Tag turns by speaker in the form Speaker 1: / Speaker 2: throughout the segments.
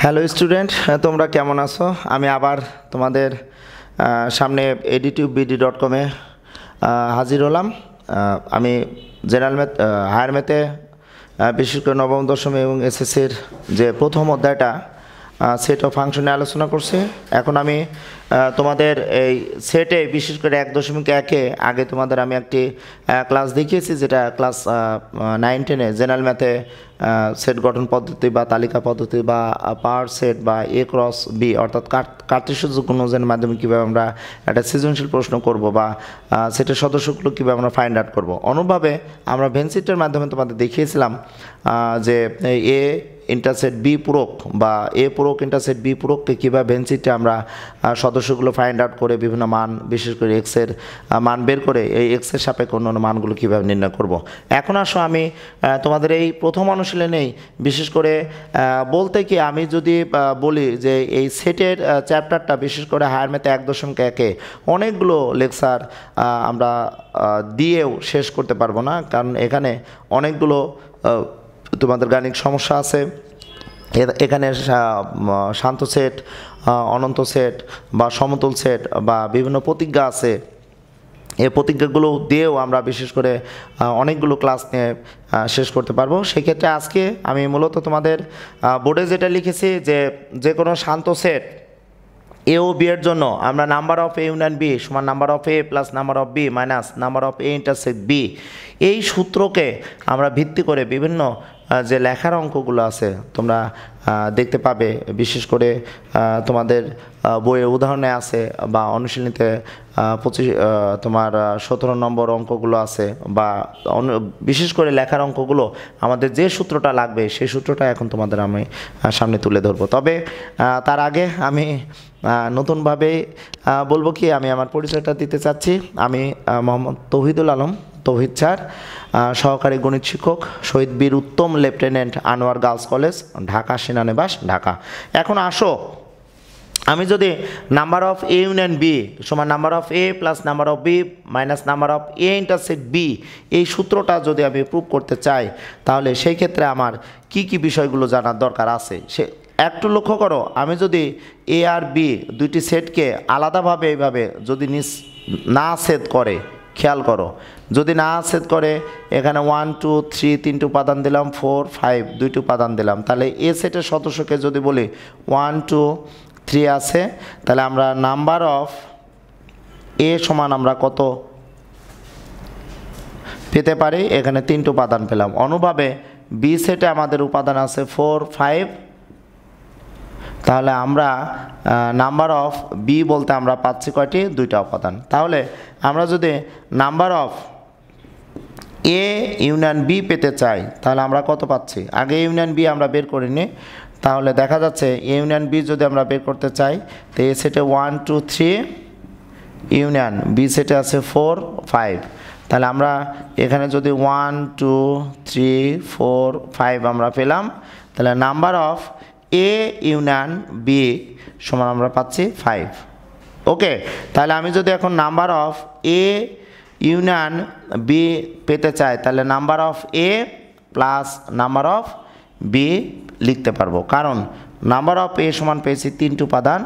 Speaker 1: Hello student, তোমরা কেমন আছো? আমি আবার তোমাদের সামনে editubebd.com-এ হাজির হলাম। আমি জেনারেল ম্যাথ, হায়ার ম্যাথে বিশেষ করে নবম দশম এবং এসএসসির যে প্রথম অধ্যায়টা সেট অফ ফাংশনে আলোচনা করছি। এখন আমি তোমাদের এই সেটে বিশেষ করে 1.1-এ আগে তোমাদের আমি একটি ক্লাস দেখিয়েছি, যেটা ক্লাস 9-10-এ জেনারেল ম্যাথে সেট গঠন পদ্ধতি বা তালিকা পদ্ধতি বা পাওয়ার সেট বা এ ক্রস বি অর্থাৎ কার্টেসীয় গুণনের মাধ্যমে কীভাবে আমরা একটা সৃজনশীল প্রশ্ন করব বা সেটের সদস্যগুলো কীভাবে আমরা ফাইন্ড আউট করব। অনুভাবে আমরা ভেনসিটের মাধ্যমে তোমাদের দেখিয়েছিলাম যে এ ইন্টারসেট বি পূরক বা এ পূরক ইন্টারসেট বি পূরককে কীভাবে ভেনসিটে আমরা সদস্যগুলো ফাইন্ড আউট করে বিভিন্ন মান, বিশেষ করে এক্সের মান বের করে এই এক্সের সাপেক্ষে অন্যান্য মানগুলো কীভাবে নির্ণয় করব। এখন আসো আমি তোমাদের এই প্রথম অনুশীলনেই বিশেষ করে বলতে কি আমি যদি বলি যে এই সেটের চ্যাপ্টারটা বিশেষ করে হায়ার ম্যাথে 1.1-এ অনেকগুলো লেকচার আমরা দিয়েও শেষ করতে পারবো না, কারণ এখানে অনেকগুলো তোমাদের গাণিতিক সমস্যা আছে। এখানে শান্ত সেট, অনন্ত সেট বা সমতল সেট বা বিভিন্ন প্রতিজ্ঞা আছে। এই প্রতিজ্ঞাগুলো দিয়েও আমরা বিশেষ করে অনেকগুলো ক্লাস নিয়ে শেষ করতে পারবো। সেক্ষেত্রে আজকে আমি মূলত তোমাদের বোর্ডে যেটা লিখেছি যে কোনো শান্ত সেট এ ও বি এর জন্য আমরা number of A union B সমান number of A plus number of B minus number of A intersect B, এই সূত্রকে আমরা ভিত্তি করে বিভিন্ন যে লেখার অঙ্কগুলো আছে তোমরা দেখতে পাবে। বিশেষ করে তোমাদের বইয়ের উদাহরণে আছে বা অনুশীলনীতে 17 নম্বর অঙ্কগুলো আছে বা বিশেষ করে লেখার অঙ্কগুলো আমাদের যে সূত্রটা লাগবে সেই সূত্রটা এখন তোমাদের আমি সামনে তুলে ধরবো। তবে তার আগে আমি নতুনভাবে বলবো কি, আমি আমার পরিচয়টা দিতে চাচ্ছি। আমি মোহাম্মদ তৌহিদুল আলম, তৌহিদ স্যার, সহকারী গণিত শিক্ষক, শহীদ বীর উত্তম lieutenant Anwar girls college, Dhaka, সেনানিবাস, ঢাকা। এখন আসো আমি যদি number of A union B সমান number of A plus number of B minus number of A intersect B, এই সূত্রটা যদি আমি প্রুভ করতে চাই তাহলে সেই ক্ষেত্রে আমার কি কি বিষয়গুলো জানার দরকার আছে সে একটু লক্ষ্য করো। আমি যদি এ আর বি দুইটি সেটকে আলাদাভাবে এইভাবে যদি না ছেদ করে, খেয়াল করো, যদি না ছেদ করে এখানে 1 2 3 3টি উপাদান দিলাম, 4 5 2টি উপাদান দিলাম, তাহলে এ সেটের সদস্যকে যদি বলি 1 2 3 আছে, তাহলে আমরা নাম্বার অফ এ সমান আমরা কত পেতে পারি? এখানে 3টি উপাদান পেলাম। অনুভাবে বি সেটে আমাদের উপাদান আছে 4 5, তাহলে আমরা নাম্বার অফ বি বলতে আমরা পাচ্ছি কয়টি? 2টা উপাদান। তাহলে আমরা যদি number of A union B পেতে চাই তাহলে আমরা কত পাচ্ছি? আগে ইউনিয়ন বি আমরা বের করিনি, তাহলে দেখা যাচ্ছে এ ইউনিয়ন বি যদি আমরা বের করতে চাই তো এ সেটে 1 2 3 ইউনিয়ন বি সেটে আছে 4 5, তাহলে আমরা এখানে যদি 1 2 3 4 5 আমরা পেলাম, তাহলে number of A union B সমান আমরা পাচ্ছি 5। ওকে, তাহলে আমি যদি এখন number of A union B পেতে চাই তাহলে number of A plus number of B লিখতে পারবো, কারণ নাম্বার অফ এ সমান পেয়েছি 3টি উপাদান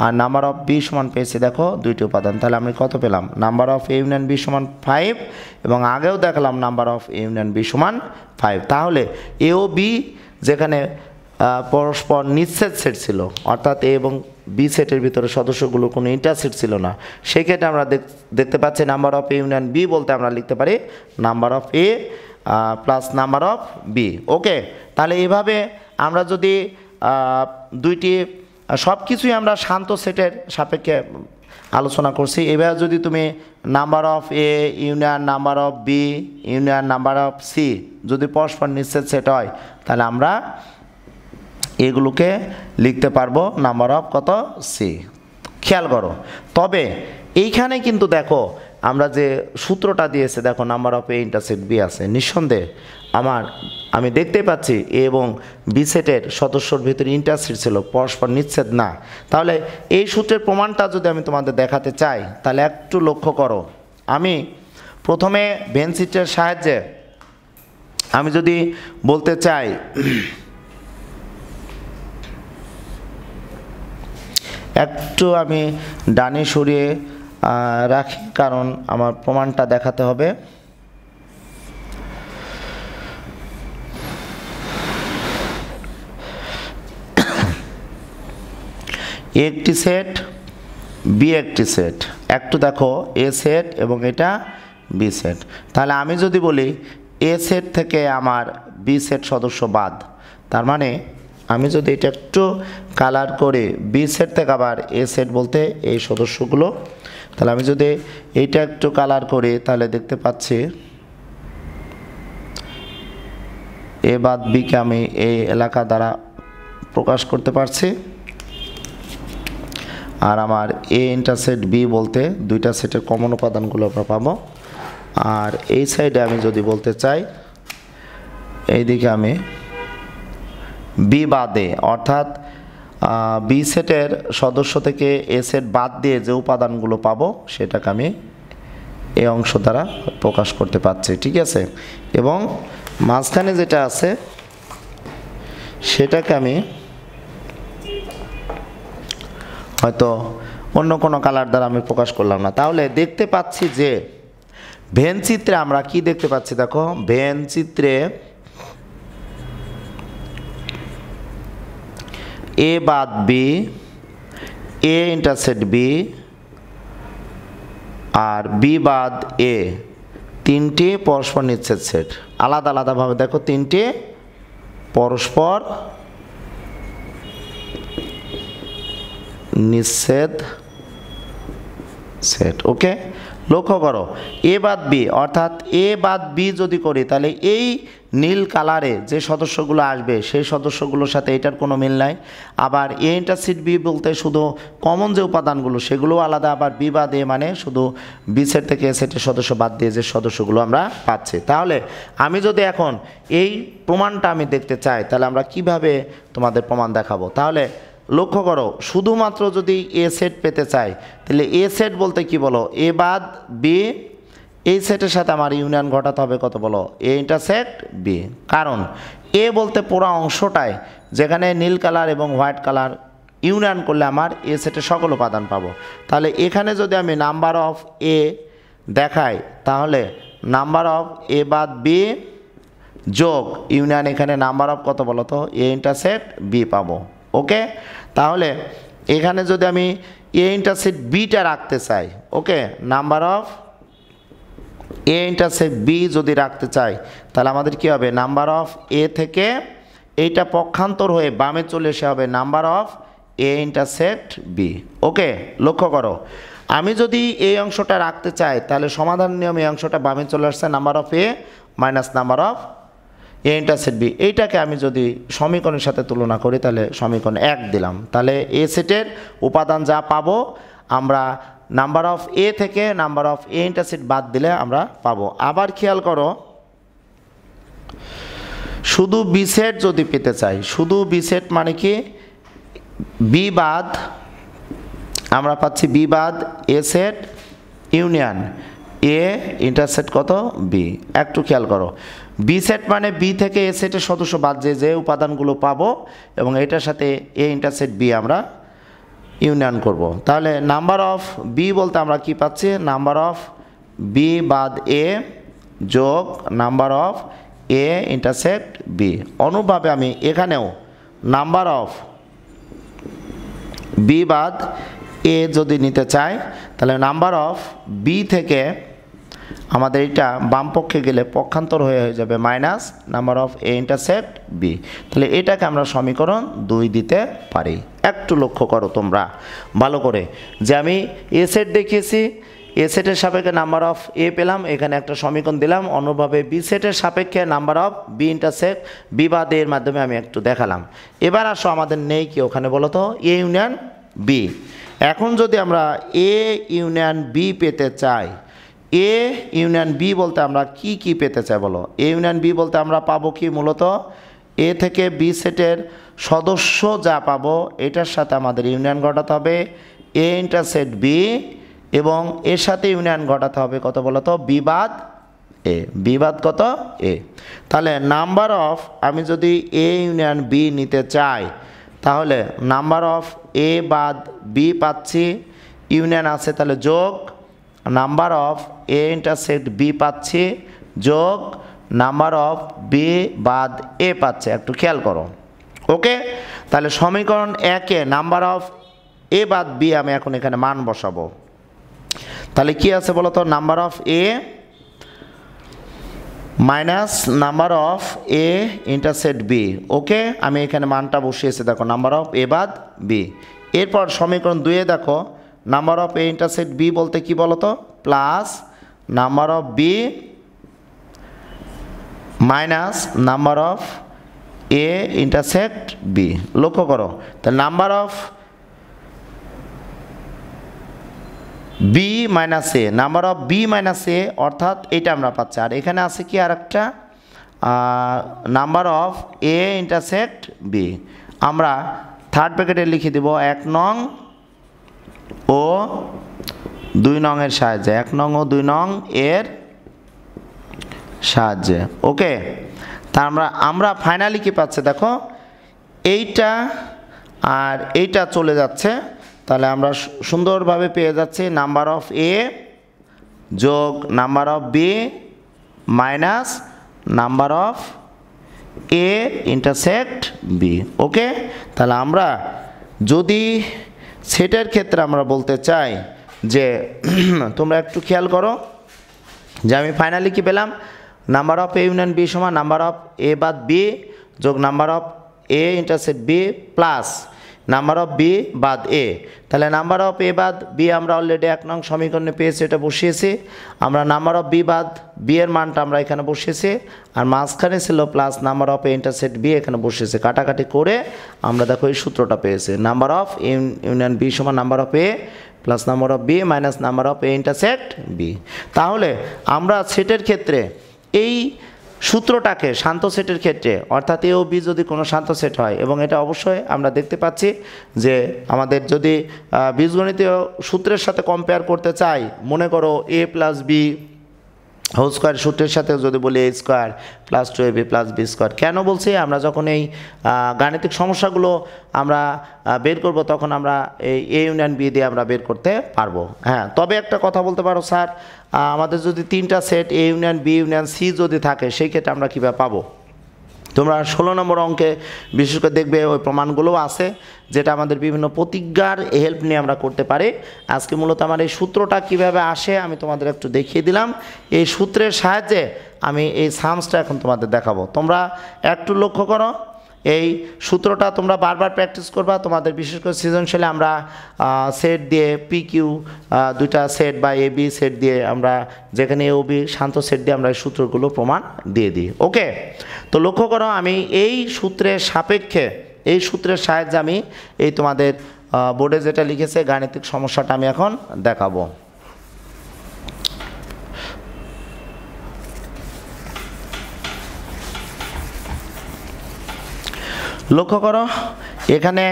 Speaker 1: আর নাম্বার অফ বি সমান পেয়েছি দেখো 2টি উপাদান। তাহলে আমি কত পেলাম? Number of A union B সমান 5 এবং আগেও দেখালাম number of A union B সমান 5। তাহলে এ ও বি যেখানে পরস্পর নিঃছেদ সেট ছিল, অর্থাৎ এ এবং বি সেটের ভিতরে সদস্যগুলো কোনো ইন্টারসেট ছিল না, সেক্ষেত্রে আমরা দেখতে পাচ্ছি number of A union B বলতে আমরা লিখতে পারি number of A plus number of B. Okay, তাহলে এইভাবে আমরা যদি দুইটি সব কিছুই আমরা শান্ত সেটের সাপেক্ষে আলোচনা করছি। এবার যদি তুমি number of A union number of B union number of C যদি পরস্পর নিঃছেদ সেট হয় তাহলে আমরা এগুলোকে লিখতে পারবো নাম্বার অফ কত? সি। খেয়াল করো, তবে এইখানে কিন্তু দেখো আমরা যে সূত্রটা দিয়েছে দেখো number of A intersect B আছে, নিঃসন্দেহে আমি দেখতে পাচ্ছি এ এবং বি সেটের সদস্যর ভিতরে ইন্টারসেট ছিল, পরস্পর নিচ্ছেদ না। তাহলে এই সূত্রের প্রমাণটা যদি আমি তোমাদের দেখাতে চাই তাহলে একটু লক্ষ্য করো। আমি প্রথমে ভেনসিটের সাহায্যে আমি যদি বলতে চাই একটু আমি ডানে সরিয়ে রাখি, কারণ আমার প্রমাণটা দেখাতে হবে। একটি সেট, বি একটি সেট, একটু দেখো এ সেট এবং এটা বি সেট। তাহলে আমি যদি বলি এ সেট থেকে আমার বি সেট সদস্য বাদ, তার মানে আমি যদি এটা একটু কালার করে বি সেট থেকে আবার এ সেট বলতে এই সদস্যগুলো, তাহলে আমি যদি এইটা একটু কালার করি তাহলে দেখতে পাচ্ছি এ বাদ বিকে আমি এই এলাকা দ্বারা প্রকাশ করতে পারছি। আর আমার এ ইন্টারসেট বি বলতে দুইটা সেটের কমন উপাদানগুলো আমরা পাবো। আর এই সাইডে আমি যদি বলতে চাই এইদিকে আমি বি বাদে, অর্থাৎ বি সেটের সদস্য থেকে এ সেট বাদ দিয়ে যে উপাদানগুলো পাবো সেটাকে আমি এই অংশ দ্বারা প্রকাশ করতে পারছি, ঠিক আছে। এবং মাঝখানে যেটা আছে সেটাকে আমি হয়তো অন্য কোনো কালার দ্বারা আমি প্রকাশ করলাম না। তাহলে দেখতে পাচ্ছি যে ভেন চিত্রে আমরা কি দেখতে পাচ্ছি, দেখো ভেন চিত্রে এ বাদ বি, এ ইন্টারসেট বি আর বি বাদ এ, তিনটি পরস্পর নিচ্ছেদ সেট। আলাদা আলাদাভাবে দেখো তিনটি পরস্পর নিচ্ছেদ সেট। ওকে, লক্ষ্য করো এ বাদ বি, অর্থাৎ এ বাদ বি যদি করি তাহলে এই নীল কালারে যে সদস্যগুলো আসবে সেই সদস্যগুলোর সাথে এটার কোনো মিল নাই। আবার এ ইন্টারসেট বি বলতে শুধু কমন যে উপাদানগুলো সেগুলোও আলাদা। আবার বি বাদ এ মানে শুধু বি সেট থেকে এ সেটের সদস্য বাদ দিয়ে যে সদস্যগুলো আমরা পাচ্ছি। তাহলে আমি যদি এখন এই প্রমাণটা আমি দেখতে চাই তাহলে আমরা কিভাবে তোমাদের প্রমাণ দেখাবো? তাহলে লক্ষ্য করো, শুধুমাত্র যদি এ সেট পেতে চাই তাহলে এ সেট বলতে কি বলো, এ বাদ বি, এই সেটের সাথে আমার ইউনিয়ন ঘটাতে হবে কত বলো, এ ইন্টারসেক্ট বি। কারণ এ বলতে পুরো অংশটায় যেখানে নীল কালার এবং হোয়াইট কালার ইউনিয়ন করলে আমার এ সেটের সকল উপাদান পাবো। তাহলে এখানে যদি আমি নাম্বার অফ এ দেখাই তাহলে নাম্বার অফ এ বাদ বি যোগ ইউনিয়ন এখানে নাম্বার অফ কত বলো তো, এ ইন্টারসেক্ট বি পাবো। ওকে, তাহলে এখানে যদি আমি এ ইন্টারসেক্ট বিটা রাখতে চাই, okay, number of A intersect B যদি রাখতে চাই তাহলে আমাদের কি হবে, নাম্বার অফ এ থেকে এইটা পক্ষান্তর হয়ে বামে চলে এসে হবে number of A intersect B. Okay, লক্ষ্য করো আমি যদি এই অংশটা রাখতে চাই তাহলে সমাধান নিয়ম এই অংশটা বামে চলে আসছে, number of A minus number of A intersect B. এইটাকে আমি যদি সমীকরণের সাথে তুলনা করি তাহলে সমীকরণ 1 দিলাম। তাহলে এ সেটের উপাদান যা পাবো আমরা নাম্বার অফ এ থেকে নাম্বার অফ এ ইন্টারসেট বাদ দিলে আমরা পাবো। আবার খেয়াল করো, শুধু বি সেট যদি পেতে চাই, শুধু বি সেট মানে কি, বি বাদ আমরা পাচ্ছি বি বাদ এ সেট ইউনিয়ন এ ইন্টারসেট কত বি। একটু খেয়াল করো, বি সেট মানে বি থেকে এ সেটের সদস্য বাদ যে উপাদানগুলো পাবো এবং এটার সাথে এ ইন্টারসেট বি আমরা ইউনিয়ন করব। তাহলে নাম্বার অফ বি বলতে আমরা কি পাচ্ছি, নাম্বার অফ বি বাদ এ যোগ number of A intersect B. অনুভাবে আমি এখানেও নাম্বার অফ বি বাদ এ যদি নিতে চাই তাহলে নাম্বার অফ বি থেকে আমাদের এটা বাম পক্ষে গেলে পক্ষান্তর হয়ে যাবে minus number of A intersect B. তাহলে এটাকে আমরা সমীকরণ 2 দিতে পারি। একটু লক্ষ্য করো তোমরা ভালো করে যে আমি এ সেট দেখিয়েছি, এ সেটের সাপেক্ষে নাম্বার অফ এ পেলাম, এখানে একটা সমীকরণ দিলাম। অন্যভাবে বি সেটের সাপেক্ষে number of B intersect B বাদ এর মাধ্যমে আমি একটু দেখালাম। এবার আসো আমাদের নেই কি ওখানে বলো তো, এ ইউনিয়ন বি। এখন যদি আমরা এ ইউনিয়ন বি পেতে চাই, এ ইউনিয়ন বি বলতে আমরা কি কি পেতে চাই বলো, এ ইউনিয়ন বি বলতে আমরা পাবো কি, মূলত এ থেকে বি সেটের সদস্য যা পাবো এটার সাথে আমাদের ইউনিয়ন ঘটাতে হবে এ ইন্টারসেক্ট বি এবং এর সাথে ইউনিয়ন ঘটাতে হবে কত বলো তো, বি বাদ এ, বি বাদ কত এ। তাহলে নাম্বার অফ আমি যদি এ ইউনিয়ন বি নিতে চাই তাহলে নাম্বার অফ এ বাদ বি পাচ্ছি, ইউনিয়ন আছে তাহলে যোগ, number of A intersect B পাচ্ছি যোগ নাম্বার অফ বি বাদ এ পাচ্ছে। একটু খেয়াল করো, ওকে। তাহলে সমীকরণ 1-এ নাম্বার অফ এ বাদ বি আমি এখন এখানে মান বসাবো। তাহলে কি আছে বলো তো, number of A minus number of A intersect B, okay. আমি এখানে মানটা বসিয়েছি, দেখো নাম্বার অফ এ বাদ বি। এরপর সমীকরণ 2-এ দেখো number of A intersect B বলতে কি বলো তো, plus number of B minus number of A intersect B. লক্ষ্য করো, তাহলে number of B minus A, number of B minus A অর্থাৎ এটা আমরা পাচ্ছি। আর এখানে আছে কি আর একটা number of A intersect B, আমরা থার্ড ব্র্যাকেটে লিখে দেব 1 নং ও 2 নং এর সাহায্যে, 1 নং ও 2 নং এর সাহায্যে, ওকে। তা আমরা ফাইনালি কি পাচ্ছি দেখো, এইটা আর এইটা চলে যাচ্ছে, তাহলে আমরা সুন্দরভাবে পেয়ে যাচ্ছি নাম্বার অফ এ যোগ number of B minus number of A intersect B, okay. তাহলে আমরা যদি সেটের ক্ষেত্রে আমরা বলতে চাই যে তোমরা একটু খেয়াল করো যে আমি ফাইনালি কি পেলাম, number of A union B সমান নাম্বার অফ এ বাদ বি যোগ number of A intersect B plus number of B বাদ এ। তাহলে নাম্বার অফ এ বাদ বি আমরা অলরেডি 1 নং সমীকরণে পেয়েছি, এটা বসিয়েছি। আমরা নাম্বার অফ বি বাদ বি এর মানটা আমরা এখানে বসিয়েছি, আর মাঝখানে ছিল plus number of A intersect B এখানে বসিয়েছি। কাটাকাটি করে আমরা দেখো এই সূত্রটা পেয়েছি, নাম্বার অফ ইউনিয়ন বি সমান number of A plus number of B minus number of A intersect B. তাহলে আমরা সেটের ক্ষেত্রে এই সূত্রটাকে শান্ত সেটের ক্ষেত্রে অর্থাৎ এ ও বি যদি কোনো শান্ত সেট হয়, এবং এটা অবশ্যই আমরা দেখতে পাচ্ছি যে আমাদের যদি বীজগণিতীয় সূত্রের সাথে কম্পেয়ার করতে চাই, মনে করো A plus B whole square সূত্রের সাথে যদি বলি A square plus 2ab plus B square, কেন বলছি, আমরা যখন এই গাণিতিক সমস্যাগুলো আমরা বের করব তখন আমরা এই এ ইউনিয়ন বি দিয়ে আমরা বের করতে পারবো। হ্যাঁ, তবে একটা কথা বলতে পারো স্যার, আমাদের যদি 3টা set A union B union C যদি থাকে সেই ক্ষেত্রে আমরা কীভাবে পাবো। তোমরা 16 নম্বর অঙ্কে বিশেষ করে দেখবে ওই প্রমাণগুলোও আছে, যেটা আমাদের বিভিন্ন প্রতিজ্ঞার হেল্প নিয়ে আমরা করতে পারি। আজকে মূলত আমার এই সূত্রটা কিভাবে আসে আমি তোমাদের একটু দেখিয়ে দিলাম। এই সূত্রের সাহায্যে আমি এই সামসটা এখন তোমাদের দেখাবো। তোমরা একটু লক্ষ্য করো, এই সূত্রটা তোমরা বারবার প্র্যাকটিস করবা। তোমাদের বিশেষ করে সৃজনশীলে আমরা সেট দিয়ে পি কিউ দুইটা সেট বা এ বি সেট দিয়ে আমরা যেখানে এ ও বি শান্ত সেট দিয়ে আমরা এই সূত্রগুলো প্রমাণ দিয়ে দিই, ওকে। তো লক্ষ্য করো, আমি এই সূত্রের সাপেক্ষে এই সূত্রের সাহায্যে আমি এই তোমাদের বোর্ডে যেটা লিখেছে গাণিতিক সমস্যাটা আমি এখন দেখাবো। লক্ষ্য করো, এখানে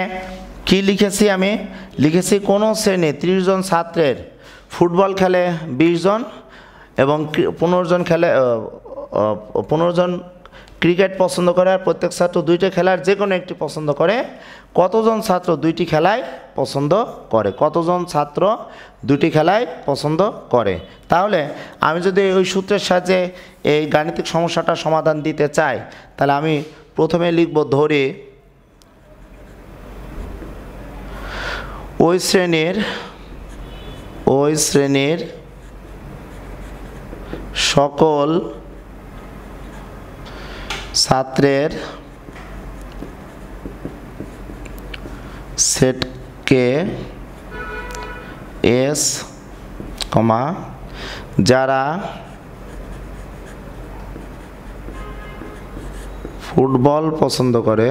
Speaker 1: কি লিখেছি, আমি লিখেছি কোনো শ্রেণী 30 জন ছাত্রের ফুটবল খেলে 20 জন এবং 15 জন ক্রিকেট পছন্দ করে, আর প্রত্যেক ছাত্র 2টি খেলার যে কোনো একটি পছন্দ করে। কতজন ছাত্র 2টি খেলায় পছন্দ করে, কতজন ছাত্র 2টি খেলায় পছন্দ করে। তাহলে আমি যদি ওই সূত্রের সাহায্যে এই গাণিতিক সমস্যাটা সমাধান দিতে চাই, তাহলে আমি প্রথমে লিখব, ধরে ওই শ্রেণীর সকল ছাত্রের সেটকে এস, যারা ফুটবল পছন্দ করে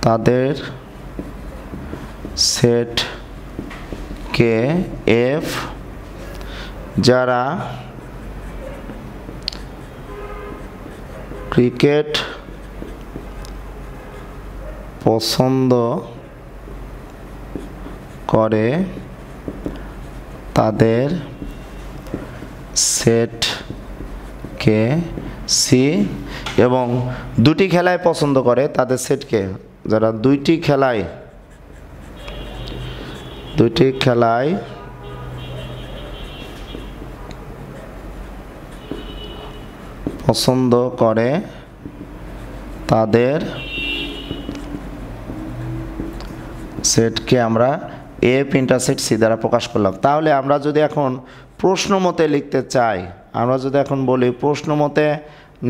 Speaker 1: তাদের সেটকে এফ, যারা ক্রিকেট পছন্দ করে তাদের কে সি এবং দুটি খেলায় পছন্দ করে তাদের সেটকে, যারা দুইটি খেলায় পছন্দ করে তাদের সেটকে আমরা এফ ইন্টারসেক্ট সি দ্বারা প্রকাশ করলাম। তাহলে আমরা যদি এখন প্রশ্ন মতে লিখতে চাই, আমরা যদি এখন বলি প্রশ্ন মতে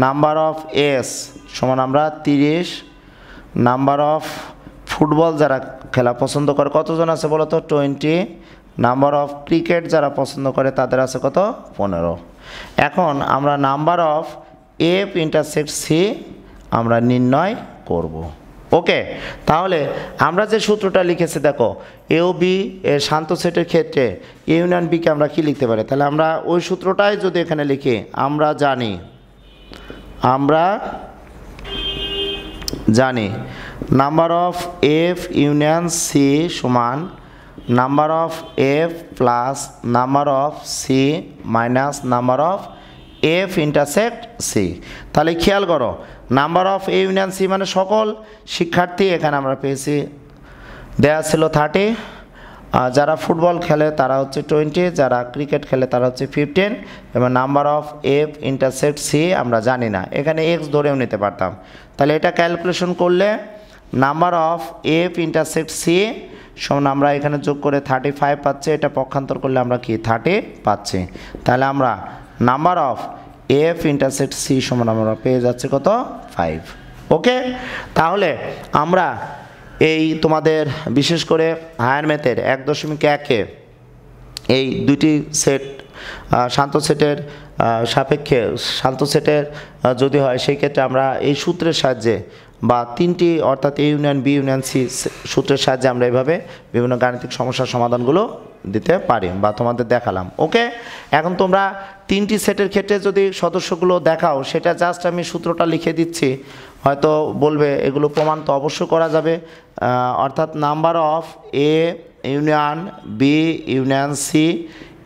Speaker 1: নাম্বার অফ এস সমান আমরা 30, নাম্বার অফ ফুটবল যারা খেলা পছন্দ করে কতজন আছে বলো তো 20, নাম্বার অফ ক্রিকেট যারা পছন্দ করে তাদের আছে কত 15। এখন আমরা number of F intersect C আমরা নির্ণয় করব। ওকে, তাহলে আমরা যে সূত্রটা লিখেছি দেখো, এ ও বি এর শান্ত সেটের ক্ষেত্রে এ ইউনিয়ন বিকে আমরা কি লিখতে পারি, তাহলে আমরা ওই সূত্রটাই যদি এখানে লিখি, আমরা জানি number of F union C সমান number of F plus number of C minus number of F intersect C. তাহলে খেয়াল করো, number of A union C মানে সকল শিক্ষার্থী, এখানে আমরা পেয়েছি দেয়া ছিল 30, যারা ফুটবল খেলে তারা হচ্ছে 20, যারা ক্রিকেট খেলে তারা হচ্ছে 15, এবং number of F intersect C আমরা জানি না, এখানে এক্স ধরেও নিতে পারতাম। তাহলে এটা ক্যালকুলেশন করলে number of F intersect C সমান আমরা এখানে যোগ করে 35 পাচ্ছি, এটা পক্ষান্তর করলে আমরা কি 30 পাচ্ছি। তাহলে আমরা number of F intersect C সমান আমরা পেয়ে যাচ্ছে কত 5। ওকে, তাহলে আমরা এই তোমাদের বিশেষ করে হায়ার ম্যাথের 1.1-এ এই দুটি সেট শান্ত সেটের সাপেক্ষে শান্ত সেটের যদি হয় সেই ক্ষেত্রে আমরা এই সূত্রের সাহায্যে বা তিনটি অর্থাৎ A union B union C সূত্রের সাহায্যে আমরা এইভাবে বিভিন্ন গাণিতিক সমস্যার সমাধানগুলো দিতে পারি বা তোমাদের দেখালাম। ওকে, এখন তোমরা তিনটি সেটের ক্ষেত্রে যদি সদস্যগুলো দেখাও, সেটা জাস্ট আমি সূত্রটা লিখে দিচ্ছি, হয়তো বলবে এগুলো প্রমাণ তো অবশ্যই করা যাবে। অর্থাৎ number of A union B union C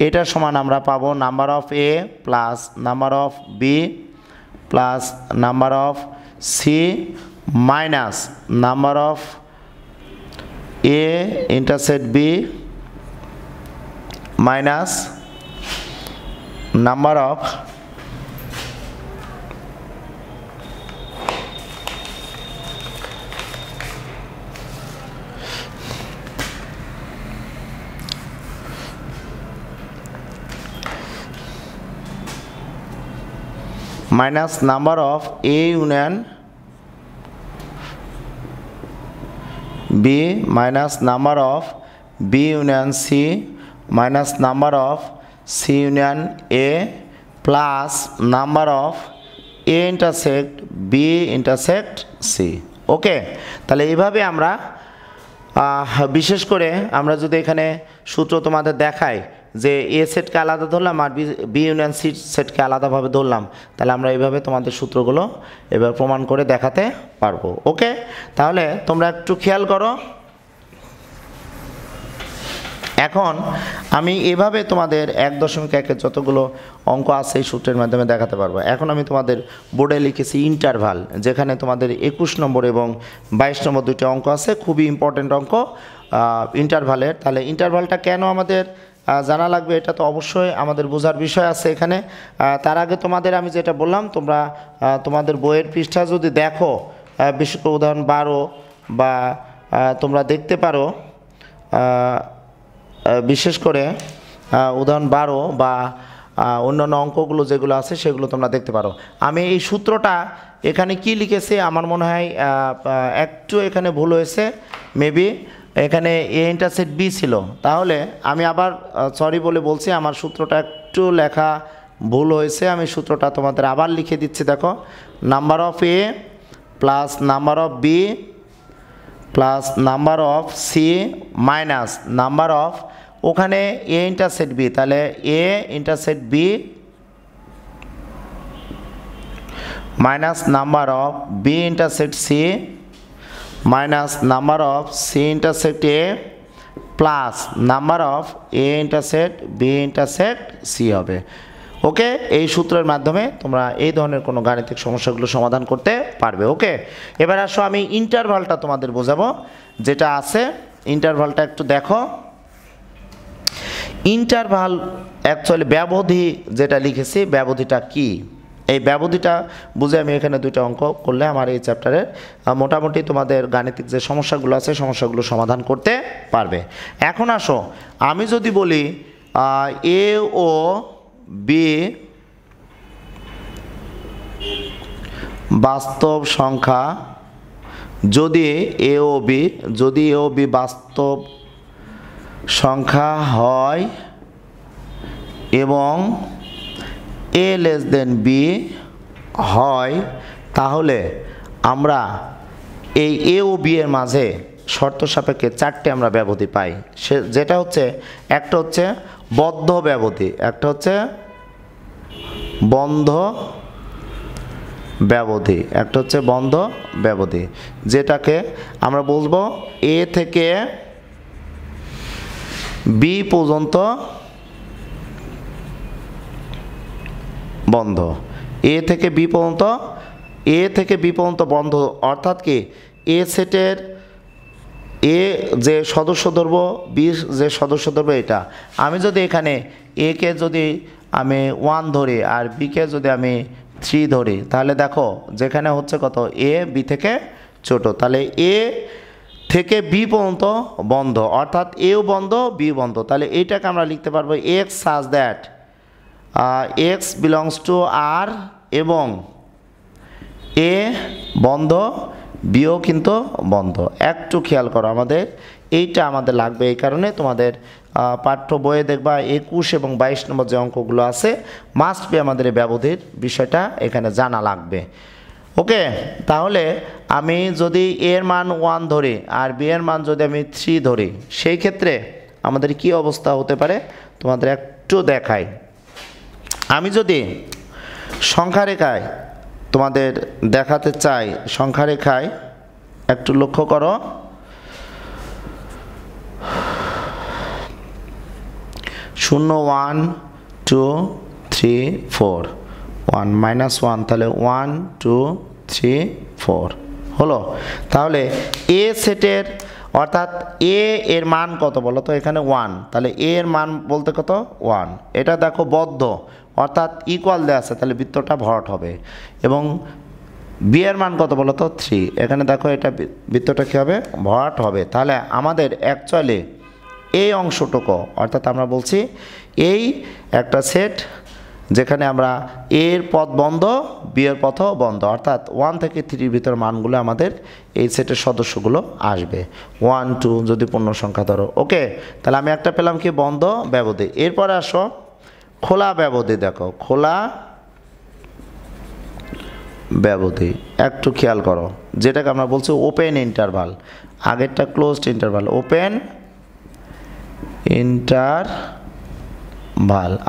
Speaker 1: এটা সমান আমরা পাবো number of A plus number of B plus number of C minus number of A intersect B minus number of minus number of A union B minus number of B union C minus number of C union A plus number of A intersect B intersect C। ওকে, তাহলে এইভাবে আমরা বিশেষ করে আমরা যদি এখানে সূত্র তোমাদের দেখাই যে এ সেটকে আলাদা ধরলাম আর বি ইউনিয়ন সি সেটকে আলাদাভাবে ধরলাম, তাহলে আমরা এইভাবে তোমাদের সূত্রগুলো এবার প্রমাণ করে দেখাতে পারবো। ওকে, তাহলে তোমরা একটু খেয়াল করো, এখন আমি এভাবে তোমাদের 1.1-এর যতগুলো অঙ্ক আছে এই সূত্রের মাধ্যমে দেখাতে পারবো। এখন আমি তোমাদের বোর্ডে লিখেছি ইন্টারভাল, যেখানে তোমাদের 21 নম্বর এবং 22 নম্বর দুটো অঙ্ক আছে, খুবই ইম্পর্টেন্ট অঙ্ক ইন্টারভালের। তাহলে ইন্টারভালটা কেন আমাদের জানা লাগবে, এটা তো অবশ্যই আমাদের বোঝার বিষয় আছে এখানে। তার আগে তোমাদের আমি যেটা বললাম, তোমরা তোমাদের বইয়ের পৃষ্ঠা যদি দেখো, বিশেষ করে উদাহরণ 12 বা তোমরা দেখতে পারো, বিশেষ করে উদাহরণ 12 বা অন্যান্য অঙ্কগুলো যেগুলো আছে সেগুলো তোমরা দেখতে পারো। আমি এই সূত্রটা এখানে কি লিখেছি আমার মনে হয় একটু এখানে ভুল হয়েছে, মেবি এখানে এ ইন্টারসেক্ট বি ছিল, তাহলে আমি আবার সরি বলে বলছি, আমার সূত্রটা একটু লেখা ভুল হয়েছে। আমি সূত্রটা তোমাদের আবার লিখে দিচ্ছি, দেখো number of A plus number of B plus number of C minus number of ওখানে এ ইন্টারসেক্ট বি, তাহলে A intersect B minus number of B intersect C minus number of C intersect A plus number of A intersect B intersect C হবে। Okay, এই সূত্রের মাধ্যমে তোমরা এই ধরনের কোনো গাণিতিক সমস্যাগুলো সমাধান করতে পারবে। ওকে, এবার আসো আমি ইন্টারভালটা তোমাদের বোঝাবো যেটা আছে। ইন্টারভালটা একটু দেখো। ইন্টারভাল অ্যাকচুয়ালি ব্যবধি যেটা লিখেছি, ব্যবধিটা কি, এই ব্যবধিটা বুঝে আমি এখানে দুইটা অঙ্ক করলে আমার এই চ্যাপ্টারের মোটামুটি তোমাদের গাণিতিক যে সমস্যাগুলো আছে সমস্যাগুলো সমাধান করতে পারবে। এখন আসো আমি যদি বলি এ ও বি বাস্তব সংখ্যা, যদি এ ও বি বাস্তব সংখ্যা হয় এবং এ লেস দেন বি হয়, তাহলে আমরা এই এ ও বি এর মাঝে শর্ত সাপেক্ষে চারটে আমরা ব্যবধি পাই। যেটা হচ্ছে, একটা হচ্ছে বদ্ধ ব্যবধি, একটা হচ্ছে বন্ধ ব্যবধি, একটা হচ্ছে বন্ধ ব্যবধি, যেটাকে আমরা বলবো এ থেকে বি পর্যন্ত বন্ধ, এ থেকে বি পর্যন্ত বন্ধ। অর্থাৎ কি, এ সেটের এ যে সদস্য ধরবো, বি যে সদস্য ধরবো, এটা আমি যদি এখানে এ কে যদি আমি 1 ধরি আর বি কে যদি আমি 3 ধরি, তাহলে দেখো যেখানে হচ্ছে কত, এ বি থেকে ছোট, তাহলে এ থেকে বি পর্যন্ত বন্ধ, অর্থাৎ এও বন্ধ বি বন্ধ। তাহলে এইটাকে আমরা লিখতে পারবো x such that x belongs to R, এবং এ বন্ধ বিও কিন্তু বন্ধ। একটু খেয়াল করো, আমাদের এইটা আমাদের লাগবে, এই কারণে তোমাদের পাঠ্য বইয়ে দেখবা 21 এবং 22 নম্বর যে অঙ্কগুলো আছে মাস্ট বি আমাদের এই ব্যবধির বিষয়টা এখানে জানা লাগবে। ওকে, তাহলে আমি যদি এর মান 1 ধরি আর বি এর মান যদি আমি 3 ধরি, সেই ক্ষেত্রে আমাদের কি অবস্থা হতে পারে তোমাদের একটু দেখাই। আমি যদি সংখ্যা রেখায় তোমাদের দেখাতে চাই, সংখ্যা রেখায় একটু লক্ষ্য করো, 0 1 2 3 4 1 -1, তাহলে 1 2 3 4 হলো। তাহলে এ সেটের অর্থাৎ এ এর মান কত বলো তো, এখানে 1, তাহলে এ এর মান বলতে কত 1। এটা দেখো বদ্ধ, অর্থাৎ ইকুয়াল দেওয়া আছে, তাহলে বৃত্তটা ভরাট হবে। এবং বি এর মান কত বলো তো 3, এখানে দেখো এটা বৃত্তটা কী হবে, ভরাট হবে। তাহলে আমাদের অ্যাকচুয়ালি এই অংশটুকু, অর্থাৎ আমরা বলছি এই একটা সেট যেখানে আমরা এর পথ বন্ধ বি এর পথও বন্ধ, অর্থাৎ 1 থেকে 3 ভিতর মানগুলো আমাদের এই সেটের সদস্যগুলো আসবে। 1 2 যদি পূর্ণ সংখ্যা ধরো। ওকে, তাহলে আমি একটা পেলাম কি, বন্ধ ব্যবধি। এরপরে আসো খোলা ব্যবধি, দেখো খোলা ব্যবধি একটু খেয়াল করো, যেটাকে আমরা বলছি ওপেন ইন্টারভাল, আগেরটা ক্লোজড ইন্টারভাল, ওপেন ইন্টারভাল,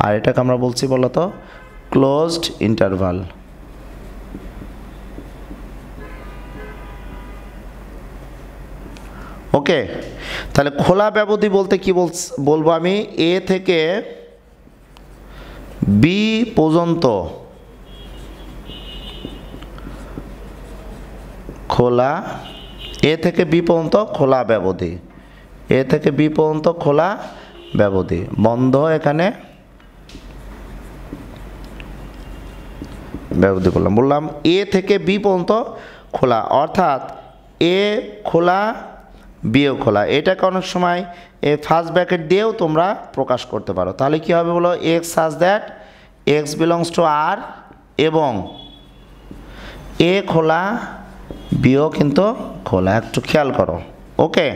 Speaker 1: আর এটাকে আমরা বলছি বলতো ক্লোজড ইন্টারভাল। ওকে, তাহলে খোলা ব্যবধি বলতে কি বলবো আমি, এ থেকে বি পর্যন্ত খোলা, এ থেকে বি পর্যন্ত খোলা ব্যবধি, এ থেকে বি পর্যন্ত খোলা ব্যবধি, বন্ধ এখানে ব্যবধি বললাম এ থেকে বি পর্যন্ত খোলা, অর্থাৎ এ খোলা বিও খোলা। এটাকে অনেক সময় ফার্স্ট ব্র্যাকেট দিয়েও তোমরা প্রকাশ করতে পারো। তাহলে কি হবে বলো, x such that x belongs to R, এবং এ খোলা বিও কিন্তু খোলা, একটু খেয়াল করো। ওকে,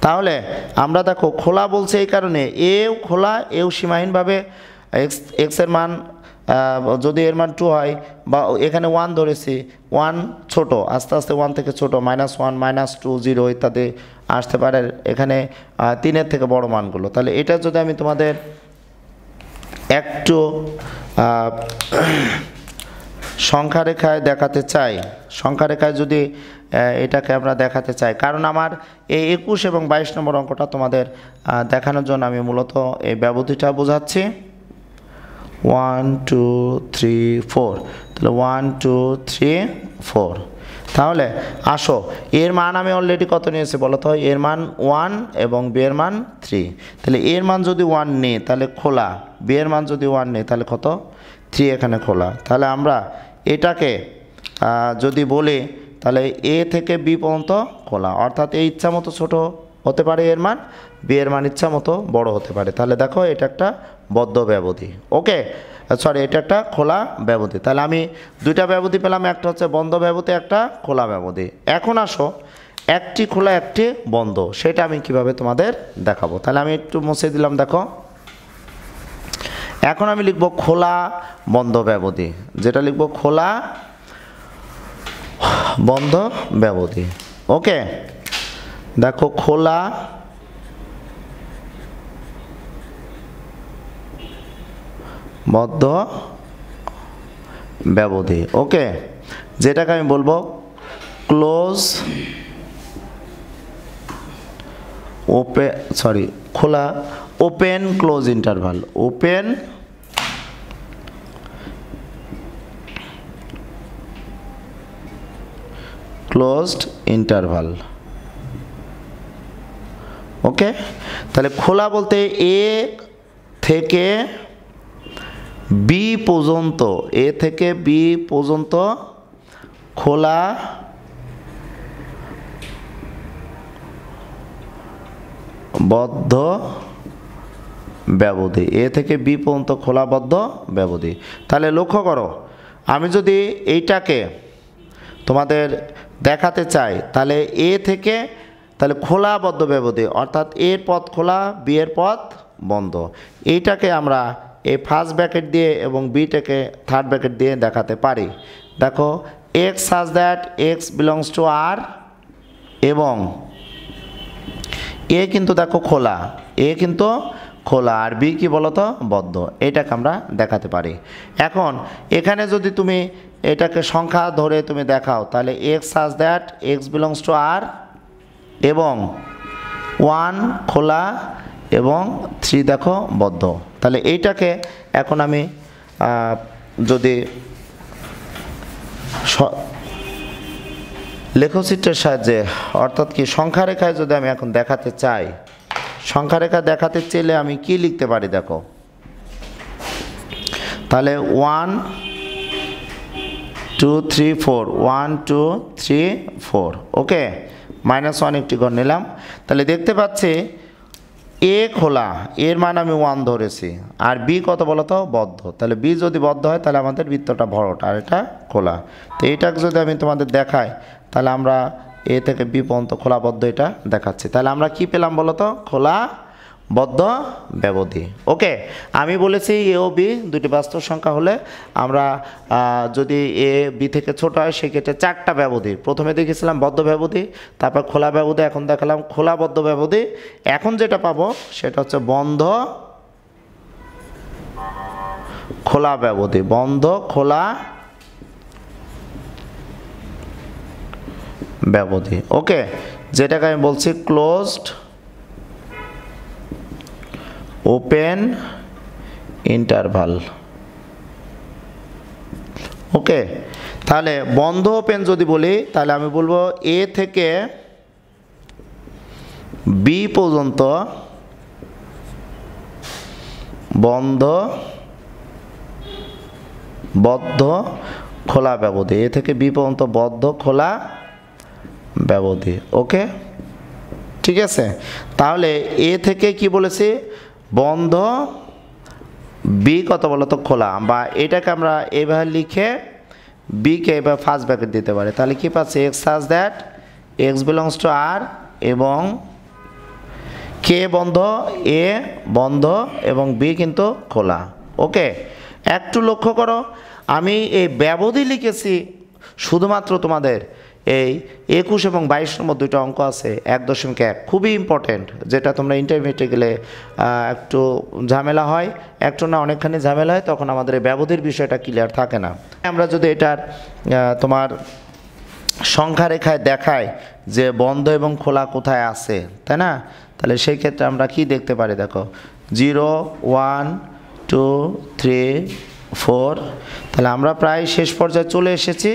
Speaker 1: তাহলে আমরা দেখো খোলা বলছে এই কারণে, এও খোলা এও সীমাহীনভাবে এক্সের মান যদি এর মান 2 হয়, বা এখানে 1 ধরেছি, 1 ছোট, আস্তে আস্তে 1 থেকে ছোট, -1 -2 0 ইত্যাদি আসতে পারে এখানে 3-এর থেকে বড় মানগুলো। তাহলে এটা যদি আমি তোমাদের একটু সংখ্যা রেখায় দেখাতে চাই, সংখ্যা রেখায় যদি এটাকে আমরা দেখাতে চাই, কারণ আমার এই 21 এবং 22 নম্বর অঙ্কটা তোমাদের দেখানোর জন্য আমি মূলত এই ব্যবধিটা বোঝাচ্ছি। 1 2 3 4, তাহলে 1 2 3 4। তাহলে আসো, এর মান আমি অলরেডি কত নিয়েছি বলো তো? এর মান 1 এবং বি এর মান 3। তাহলে এর মান যদি 1 নেই তাহলে খোলা, বি এর মান যদি 1 নেই তাহলে কত? 3 এখানে খোলা। তাহলে আমরা এটাকে যদি বলি তাহলে এ থেকে বি পর্যন্ত খোলা, অর্থাৎ এই ইচ্ছা মতো ছোটো হতে পারে এর মান, বি এর মান ইচ্ছা মতো বড় হতে পারে। তাহলে দেখো এটা একটা বদ্ধ ব্যবধি, ওকে, সরি এটা একটা খোলা ব্যবধি। তাহলে আমি দুইটা ব্যবধি পেলাম, একটা হচ্ছে বন্ধ ব্যবধি, একটা খোলা ব্যবধি। এখন আসো একটি খোলা একটি বন্ধ, সেটা আমি কিভাবে তোমাদের দেখাবো। তাহলে আমি একটু মুছে দিলাম, দেখো এখন আমি লিখব খোলা বন্ধ ব্যবধি, যেটা লিখব খোলা বন্ধ ব্যবধি, ওকে। দেখো খোলা বদ্ধ ব্যবধি, ওকে, যেটাকে আমি বলবো ক্লোজ খোলা open close interval, open closed interval, okay. তাহলে খোলা বলতে এ থেকে বি পর্যন্ত, এ থেকে বি পর্যন্ত খোলা বদ্ধ ব্যবধি, এ থেকে বি পর্যন্ত খোলা বদ্ধ ব্যবধি। তাহলে লক্ষ্য করো, আমি যদি এইটাকে তোমাদের দেখাতে চাই তাহলে এ থেকে, তাহলে খোলা বদ্ধ ব্যবধি অর্থাৎ এর পথ খোলা, বি এর পথ বন্ধ। এইটাকে আমরা এই ফার্স্ট ব্র্যাকেট দিয়ে এবং বিটাকে থার্ড ব্র্যাকেট দিয়ে দেখাতে পারি। দেখো x such that x belongs to R, এবং এ কিন্তু দেখো খোলা, এ কিন্তু খোলা, আর বি কি বলতো? বদ্ধ। এটাকে আমরা দেখাতে পারি। এখন এখানে যদি তুমি এটাকে সংখ্যা ধরে তুমি দেখাও তাহলে x such that x belongs to R, এবং 1 খোলা এবং 3 দেখো বদ্ধ। তাহলে এইটাকে এখন আমি যদি লেখচিত্রের সাহায্যে, অর্থাৎ কি সংখ্যা রেখায় যদি আমি এখন দেখাতে চাই, সংখ্যা রেখা দেখাতে চাইলে আমি কি লিখতে পারি দেখো, তাহলে 1 2 3 4, 1 2 3 4, ওকে, -1 একটি ঘর নিলাম। তাহলে দেখতে পাচ্ছি এ খোলা, এর মান আমি 1 ধরেছি, আর বি কত বলতো? বদ্ধ। তাহলে বি যদি বদ্ধ হয় তাহলে আমাদের বৃত্তটা ভরট, আর এটা খোলা। তো এইটাকে যদি আমি তোমাদের দেখাই তাহলে আমরা এ থেকে বি পর্যন্ত খোলা বদ্ধ এটা দেখাচ্ছি। তাহলে আমরা কি পেলাম বলতো? খোলা বদ্ধ ব্যবধি, ওকে। আমি বলেছি এ ও বি দুটি বাস্তব সংখ্যা হলে আমরা যদি এ বি থেকে ছোট হয় সেক্ষেত্রে 4টা ব্যবধি, প্রথমে দেখেছিলাম বদ্ধ ব্যবধি, তারপর খোলা ব্যবধি, এখন দেখালাম খোলা বদ্ধ ব্যবধি। এখন যেটা পাবো সেটা হচ্ছে বন্ধ খোলা ব্যবধি, বন্ধ খোলা ব্যবধি, ওকে, যেটাকে আমি বলছি ক্লোজড ওপেন ইন্টারভাল, ওকে। তাহলে বন্ধ ওপেন যদি বলি তাহলে আমি বলবো এ থেকে বি পর্যন্ত বন্ধ বদ্ধ খোলা ব্যবধি, এ থেকে বি পর্যন্ত বদ্ধ খোলা ব্যবধি, ওকে, ঠিক আছে। তাহলে এ থেকে কি বলেছি? বন্ধ, বি কত বলতো? খোলা। বা এটাকে আমরা এভাবে লিখে বিকে এবার ফার্স্ট ব্র্যাকেট দিতে পারি। তাহলে কি পাচ্ছি? X such that x belongs to R, এবং কে বন্ধ, এ বন্ধ, এবং বি কিন্তু খোলা, ওকে। একটু লক্ষ্য করো, আমি এই ব্যবধি লিখেছি শুধুমাত্র তোমাদের এই 21 এবং 22 নম্বর দুটো অঙ্ক আছে 1.1, খুবই ইম্পর্টেন্ট, যেটা তোমরা ইন্টারমিডিয়েটে গেলে একটু ঝামেলা হয়, একটু না অনেকখানি ঝামেলা হয়, তখন আমাদের এই ব্যবধির বিষয়টা ক্লিয়ার থাকে না। আমরা যদি এটার তোমার সংখ্যা রেখায় দেখাই যে বন্ধ এবং খোলা কোথায় আছে, তাই না? তাহলে সেই ক্ষেত্রে আমরা কি দেখতে পারি দেখো, 0 1 2 3 4 তাহলে আমরা প্রায় শেষ পর্যায়ে চলে এসেছি।